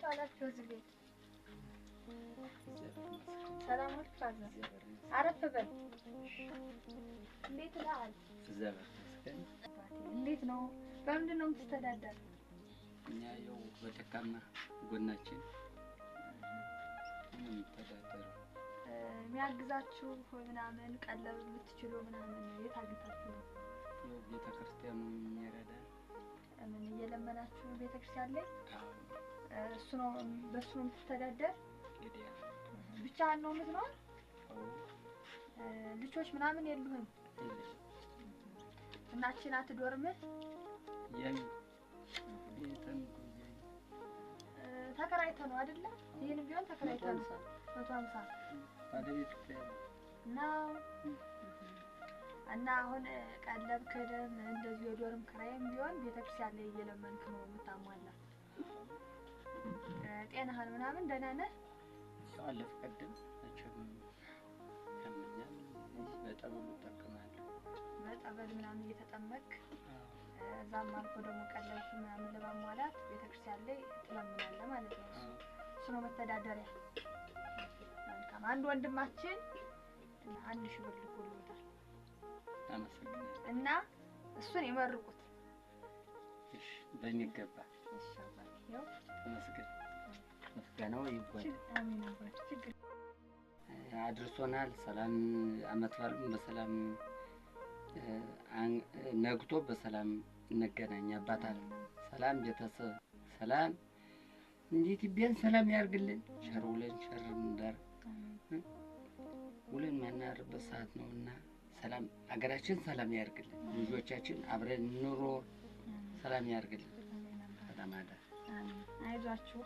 እንዴት አላችሁ እዚህ ቤት? ሰላም ወልካዛ አረፍ በል። እንዴት ነህ? እንዴት ነው? በምንድን ነው የምትተዳደር? እኛ ያው በደካማ ጎናችን የምንተዳደረው የሚያግዛችሁ ምናምን ቀለብ የምትችሉ ምናምን የት አግኝታችሁ ነው? ያው ቤተክርስቲያኑ የሚረዳ ምን እየለመናችሁ ቤተክርስቲያን ላይ? እሱ ነው በሱ ነው የምትተዳደር? ብቻህን ነው የምትኖር? ልጆች ምናምን የሉህም? እናችን አትዶርምህ? ተከራይተህ ነው አይደለ? ይሄን ቢሆን ተከራይተህ ነው 150 አደረክ ነው። እና አሁን ቀለብ ከደም እንደዚህ የዶርም ክራይም ቢሆን ቤተክርስቲያን ላይ እየለመንክ ነው የምታሟላ። ጤናህን ምናምን ደህና ነህ? አለፍ ቀደም አቸም ከመኛል በጠበሉ ተጠቅማለሁ። በጠበል ምናምን እየተጠመቅ እዛም አልፎ ደግሞ ቀለብ ምናምን ለማሟላት ቤተክርስቲያን ላይ ትለምናለህ ማለት ነው። እሱ ነው መተዳደሪያ። መልካም። አንድ ወንድማችን 1000 ብር ልኮልዎታል። አመሰግናለሁ። እና እሱን ይመርቁት። እሺ በሚገባ። እሺ አባቴ ያው ተመስገን። ምስጋናው ይጓል። አሜን አባቴ። ችግር አድርሶናል። ሰላም አመት በዓሉን በሰላም ነግቶ በሰላም እንገናኝ። አባታል ሰላም ቤተሰብ ሰላም እንዴት ቢያን ሰላም ያርግልን። ቸር ውለን ቸር እንዳር ውለን ማናርበት ሰዓት ነውና ሰላም አገራችን ሰላም ያርግልን። ልጆቻችን አብረን ኑሮ ሰላም ያርግልን። ሰላም አዳ አይዟችሁ።